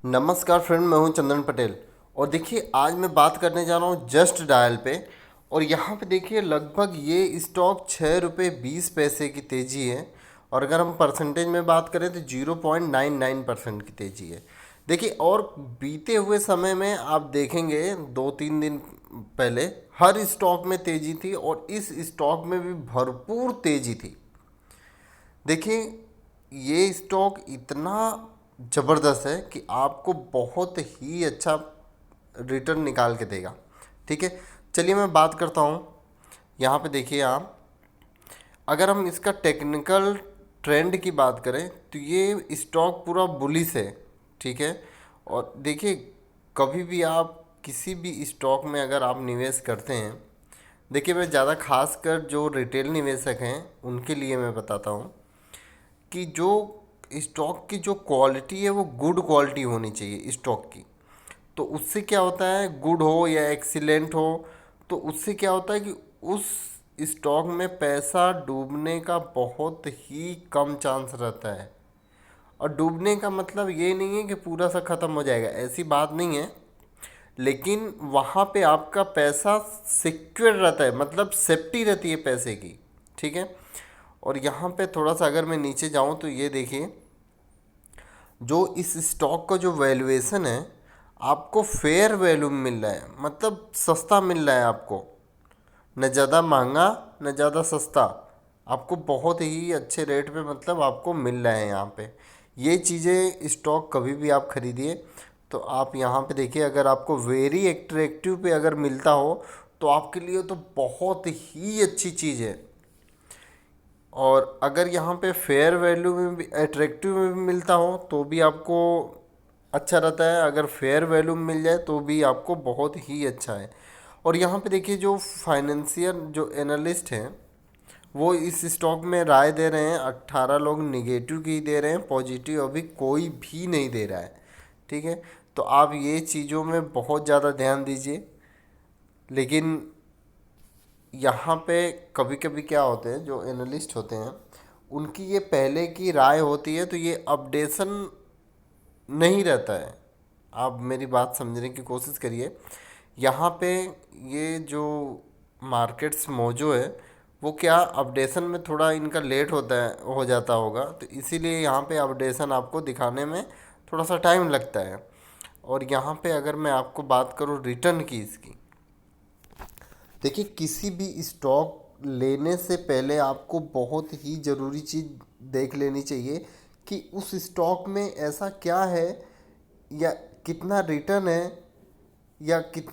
नमस्कार फ्रेंड, मैं हूं चंदन पटेल। और देखिए, आज मैं बात करने जा रहा हूं जस्ट डायल पे। और यहाँ पे देखिए, लगभग ये स्टॉक 6 रुपये 20 पैसे की तेज़ी है। और अगर हम परसेंटेज में बात करें तो 0.99% की तेज़ी है। देखिए, और बीते हुए समय में आप देखेंगे 2-3 दिन पहले हर स्टॉक में तेज़ी थी और इस स्टॉक में भी भरपूर तेज़ी थी। देखिए, ये स्टॉक इतना ज़बरदस्त है कि आपको बहुत ही अच्छा रिटर्न निकाल के देगा। ठीक है, चलिए मैं बात करता हूँ। यहाँ पे देखिए आप, अगर हम इसका टेक्निकल ट्रेंड की बात करें तो ये स्टॉक पूरा बुलिश है। ठीक है, और देखिए, कभी भी आप किसी भी स्टॉक में अगर आप निवेश करते हैं, देखिए मैं ज़्यादा खासकर जो रिटेल निवेशक हैं उनके लिए मैं बताता हूँ कि जो स्टॉक की जो क्वालिटी है वो गुड क्वालिटी होनी चाहिए स्टॉक की। तो उससे क्या होता है, गुड हो या एक्सीलेंट हो, तो उससे क्या होता है कि उस स्टॉक में पैसा डूबने का बहुत ही कम चांस रहता है। और डूबने का मतलब ये नहीं है कि पूरा सा ख़त्म हो जाएगा, ऐसी बात नहीं है। लेकिन वहाँ पे आपका पैसा सिक्योर रहता है, मतलब सेफ्टी रहती है पैसे की। ठीक है, और यहाँ पे थोड़ा सा अगर मैं नीचे जाऊँ तो ये देखिए, जो इस स्टॉक का जो वैल्यूएशन है, आपको फेयर वैल्यू मिल रहा है, मतलब सस्ता मिल रहा है आपको। न ज़्यादा महंगा न ज़्यादा सस्ता, आपको बहुत ही अच्छे रेट पे मतलब आपको मिल रहा है यहाँ पे। ये चीज़ें स्टॉक कभी भी आप खरीदिए तो आप यहाँ पे देखिए, अगर आपको वेरी एट्रैक्टिव पे अगर मिलता हो तो आपके लिए तो बहुत ही अच्छी चीज़ है। और अगर यहाँ पे फेयर वैल्यू में भी एट्रैक्टिव में भी मिलता हो तो भी आपको अच्छा रहता है, अगर फेयर वैल्यू में मिल जाए तो भी आपको बहुत ही अच्छा है। और यहाँ पे देखिए, जो फाइनेंशियल जो एनालिस्ट हैं वो इस स्टॉक में राय दे रहे हैं, 18 लोग निगेटिव की दे रहे हैं, पॉजिटिव अभी कोई भी नहीं दे रहा है। ठीक है, तो आप ये चीज़ों में बहुत ज़्यादा ध्यान दीजिए। लेकिन यहाँ पे कभी कभी क्या होते हैं, जो एनालिस्ट होते हैं उनकी ये पहले की राय होती है, तो ये अपडेशन नहीं रहता है। आप मेरी बात समझने की कोशिश करिए। यहाँ पे ये जो मार्केट्स मौजू है वो क्या अपडेशन में थोड़ा इनका लेट होता है, हो जाता होगा, तो इसीलिए यहाँ पे अपडेशन आपको दिखाने में थोड़ा सा टाइम लगता है। और यहाँ पे अगर मैं आपको बात करूँ रिटर्न की इसकी, देखिए किसी भी स्टॉक लेने से पहले आपको बहुत ही ज़रूरी चीज़ देख लेनी चाहिए कि उस स्टॉक में ऐसा क्या है, या कितना रिटर्न है, या कित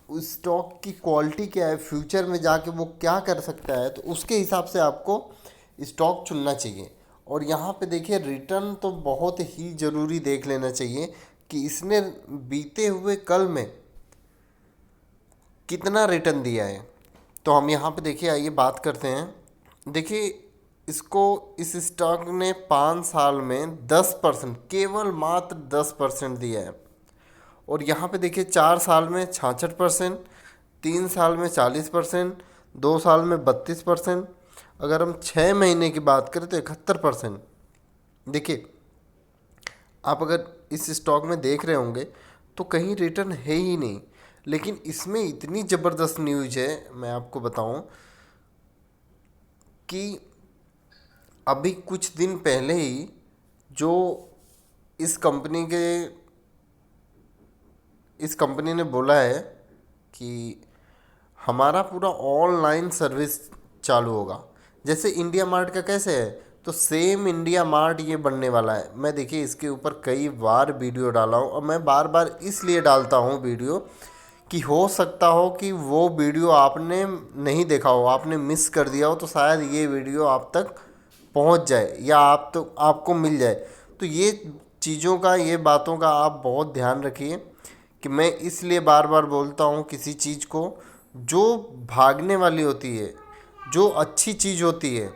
उस स्टॉक की क्वालिटी क्या है, फ्यूचर में जाके वो क्या कर सकता है, तो उसके हिसाब से आपको स्टॉक चुनना चाहिए। और यहाँ पे देखिए, रिटर्न तो बहुत ही ज़रूरी देख लेना चाहिए कि इसने बीते हुए कल में कितना रिटर्न दिया है। तो हम यहाँ पे देखिए, आइए बात करते हैं। देखिए, इसको इस स्टॉक ने 5 साल में 10%, केवल मात्र 10% दिया है। और यहाँ पे देखिए, 4 साल में 66%, 3 साल में 40%, 2 साल में 32%, अगर हम 6 महीने की बात करें तो 71%। देखिए, आप अगर इस स्टॉक में देख रहे होंगे तो कहीं रिटर्न है ही नहीं। लेकिन इसमें इतनी ज़बरदस्त न्यूज़ है, मैं आपको बताऊं कि अभी कुछ दिन पहले ही जो इस कंपनी के इस कंपनी ने बोला है कि हमारा पूरा ऑनलाइन सर्विस चालू होगा। जैसे इंडिया मार्ट का कैसे है, तो सेम इंडिया मार्ट ये बनने वाला है। मैं देखिए इसके ऊपर कई बार वीडियो डाला हूँ, और मैं बार बार इसलिए डालता हूँ वीडियो कि हो सकता हो कि वो वीडियो आपने नहीं देखा हो, आपने मिस कर दिया हो, तो शायद ये वीडियो आप तक पहुंच जाए या आप तो आपको मिल जाए। तो ये चीज़ों का, ये बातों का आप बहुत ध्यान रखिए कि मैं इसलिए बार बार बोलता हूँ, किसी चीज़ को जो भागने वाली होती है, जो अच्छी चीज़ होती है,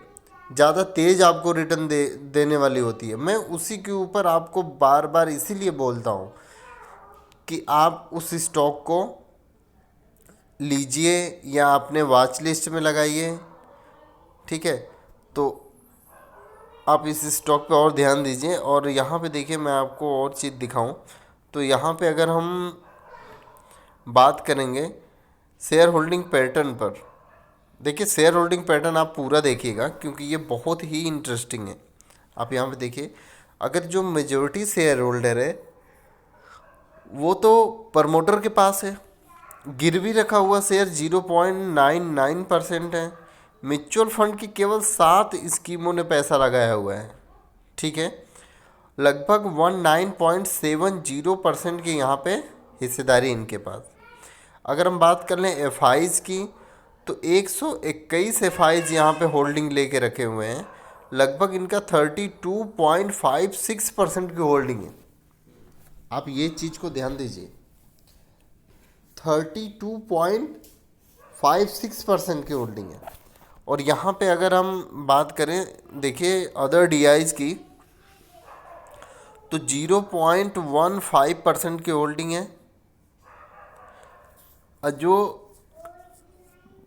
ज़्यादा तेज़ आपको रिटर्न देने वाली होती है, मैं उसी के ऊपर आपको बार बार इसीलिए बोलता हूँ कि आप उस स्टॉक को लीजिए या अपने वॉच लिस्ट में लगाइए। ठीक है, तो आप इस स्टॉक पे और ध्यान दीजिए। और यहाँ पे देखिए, मैं आपको और चीज़ दिखाऊं, तो यहाँ पे अगर हम बात करेंगे शेयर होल्डिंग पैटर्न पर, देखिए शेयर होल्डिंग पैटर्न आप पूरा देखिएगा क्योंकि ये बहुत ही इंटरेस्टिंग है। आप यहाँ पे देखिए, अगर जो मेजोरिटी शेयर होल्डर है वो तो प्रमोटर के पास है, गिरवी रखा हुआ शेयर 0.99% है, म्यूचुअल फंड की केवल 7 स्कीमों ने पैसा लगाया हुआ है, ठीक है, लगभग 19.70% की यहाँ पे हिस्सेदारी इनके पास। अगर हम बात कर लें एफ की, तो 121 एफ यहाँ पे होल्डिंग लेके रखे हुए हैं, लगभग इनका 32.56% की होल्डिंग है। आप ये चीज़ को ध्यान दीजिए, 32.56% की होल्डिंग है। और यहाँ पे अगर हम बात करें, देखिए अदर डीआईज की, तो 0.15% की होल्डिंग है। और जो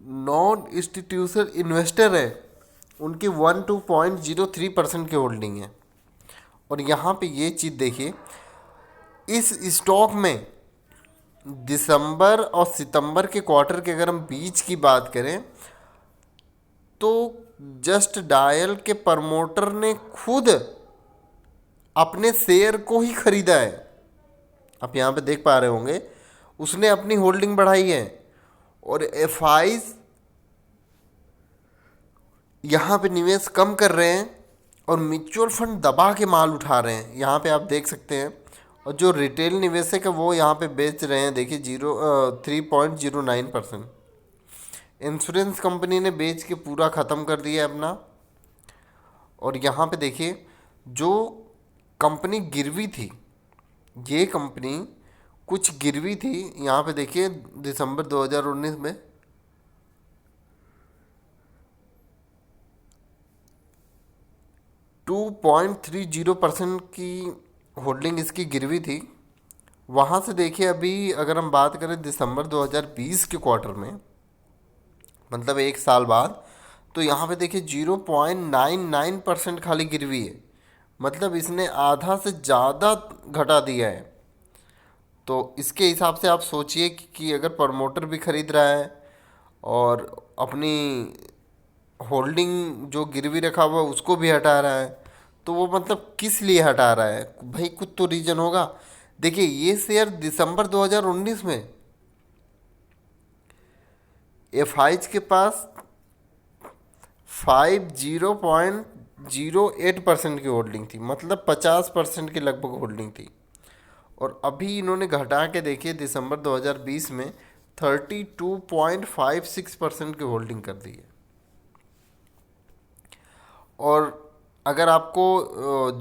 नॉन इंस्टीट्यूशनल इन्वेस्टर है उनकी 12.03% की होल्डिंग है। और यहाँ पे ये चीज़ देखिए, इस स्टॉक में दिसंबर और सितंबर के क्वार्टर के अगर हम बीच की बात करें तो जस्ट डायल के प्रमोटर ने खुद अपने शेयर को ही खरीदा है। आप यहाँ पे देख पा रहे होंगे, उसने अपनी होल्डिंग बढ़ाई है। और एफ यहाँ पे निवेश कम कर रहे हैं और म्यूचुअल फंड दबा के माल उठा रहे हैं, यहाँ पे आप देख सकते हैं। और जो रिटेल निवेशक है वो यहाँ पे बेच रहे हैं, देखिए 3.09%। इंश्योरेंस कंपनी ने बेच के पूरा ख़त्म कर दिया है अपना। और यहाँ पे देखिए, जो कंपनी गिरवी थी, ये कंपनी कुछ गिरवी थी, यहाँ पे देखिए दिसंबर 2019 में 2.30% की होल्डिंग इसकी गिरवी थी। वहाँ से देखिए, अभी अगर हम बात करें दिसंबर 2020 के क्वार्टर में, मतलब एक साल बाद, तो यहाँ पे देखिए 0.99% खाली गिरवी है। मतलब इसने आधा से ज़्यादा घटा दिया है। तो इसके हिसाब से आप सोचिए कि अगर प्रमोटर भी खरीद रहा है और अपनी होल्डिंग जो गिरवी रखा हुआ है उसको भी हटा रहा है, तो वो मतलब किस लिए हटा रहा है भाई, कुछ तो रीज़न होगा। देखिए ये शेयर दिसंबर 2019 में एफ के पास 50.08% की होल्डिंग थी, मतलब 50% के लगभग होल्डिंग थी। और अभी इन्होंने घटा के देखिए दिसंबर 2020 में 32.56% की होल्डिंग कर दी है। और अगर आपको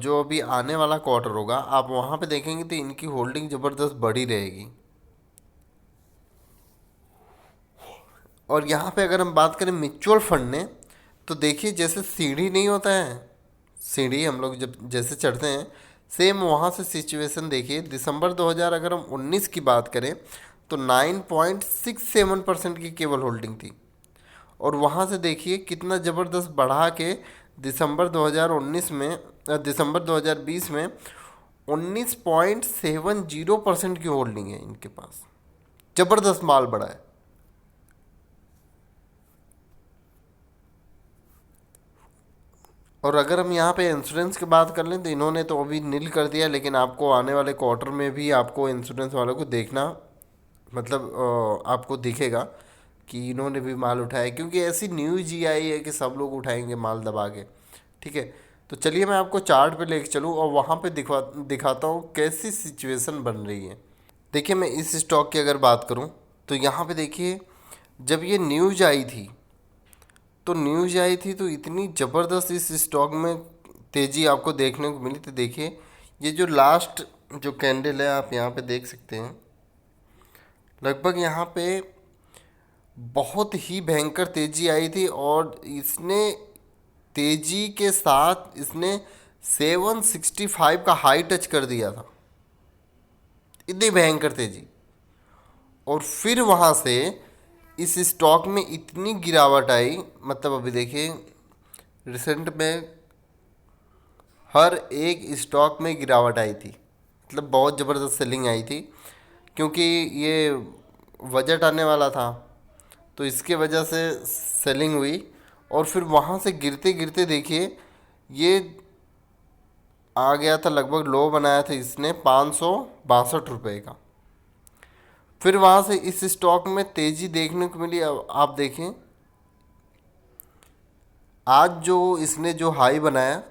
जो अभी आने वाला क्वार्टर होगा आप वहाँ पे देखेंगे तो इनकी होल्डिंग ज़बरदस्त बढ़ी रहेगी। और यहाँ पे अगर हम बात करें म्यूचुअल फंड ने, तो देखिए जैसे सीढ़ी नहीं होता है, सीढ़ी हम लोग जब जैसे चढ़ते हैं, सेम वहाँ से सिचुएशन देखिए। दिसंबर 2000 अगर हम 19 की बात करें तो 9.67% की केवल होल्डिंग थी। और वहाँ से देखिए कितना ज़बरदस्त बढ़ा के दिसंबर 2019 में दिसंबर 2020 में 19.70% की होल्डिंग है इनके पास। ज़बरदस्त माल बढ़ा है। और अगर हम यहाँ पे इंश्योरेंस की बात कर लें तो इन्होंने तो अभी नील कर दिया, लेकिन आपको आने वाले क्वार्टर में भी आपको इंश्योरेंस वालों को देखना, मतलब आपको दिखेगा कि इन्होंने भी माल उठाया, क्योंकि ऐसी न्यूज़ ही आई है कि सब लोग उठाएंगे माल दबा के, ठीक है। तो चलिए मैं आपको चार्ट पे लेके चलूँ और वहाँ पे दिखाता हूँ कैसी सिचुएशन बन रही है। देखिए मैं इस स्टॉक की अगर बात करूँ तो यहाँ पे देखिए, जब ये न्यूज़ आई थी तो इतनी ज़बरदस्त इस स्टॉक में तेज़ी आपको देखने को मिली। तो देखिए ये जो लास्ट जो कैंडल है आप यहाँ पे देख सकते हैं, लगभग यहाँ पे बहुत ही भयंकर तेज़ी आई थी। और इसने तेज़ी के साथ इसने 765 का हाई टच कर दिया था, इतनी भयंकर तेज़ी। और फिर वहाँ से इस स्टॉक में इतनी गिरावट आई, मतलब अभी देखिए रिसेंट में हर एक स्टॉक में गिरावट आई थी, मतलब बहुत ज़बरदस्त सेलिंग आई थी, क्योंकि ये बजट आने वाला था, तो इसके वजह से सेलिंग हुई। और फिर वहाँ से गिरते गिरते देखिए ये आ गया था, लगभग लो बनाया था इसने 562 रुपये का। फिर वहाँ से इस स्टॉक में तेज़ी देखने को मिली। अब आप देखें आज जो इसने जो हाई बनाया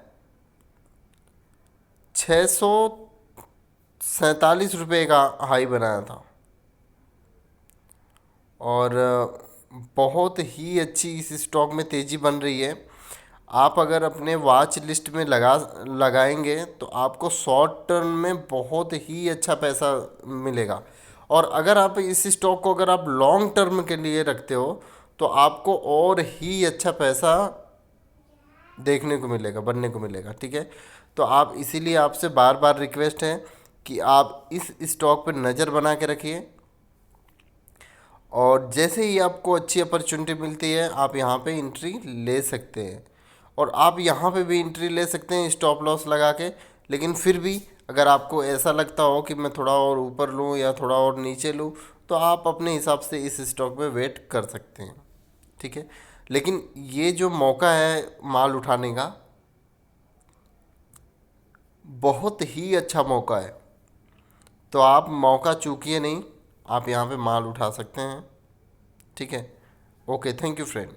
647 रुपये का हाई बनाया था। और बहुत ही अच्छी इस स्टॉक में तेज़ी बन रही है। आप अगर अपने वॉच लिस्ट में लगाएंगे तो आपको शॉर्ट टर्म में बहुत ही अच्छा पैसा मिलेगा। और अगर आप इस स्टॉक को अगर आप लॉन्ग टर्म के लिए रखते हो तो आपको और ही अच्छा पैसा देखने को मिलेगा, बनने को मिलेगा। ठीक है, तो आप इसीलिए आपसे बार बार रिक्वेस्ट है कि आप इस स्टॉक पर नज़र बना के रखिए, और जैसे ही आपको अच्छी अपॉर्चुनिटी मिलती है आप यहाँ पे एंट्री ले सकते हैं। और आप यहाँ पे भी एंट्री ले सकते हैं स्टॉप लॉस लगा के। लेकिन फिर भी अगर आपको ऐसा लगता हो कि मैं थोड़ा और ऊपर लूँ या थोड़ा और नीचे लूँ, तो आप अपने हिसाब से इस स्टॉक में वेट कर सकते हैं। ठीक है, लेकिन ये जो मौका है माल उठाने का, बहुत ही अच्छा मौका है, तो आप मौका चूकिए नहीं, आप यहाँ पे माल उठा सकते हैं। ठीक है, ओके, थैंक यू फ्रेंड।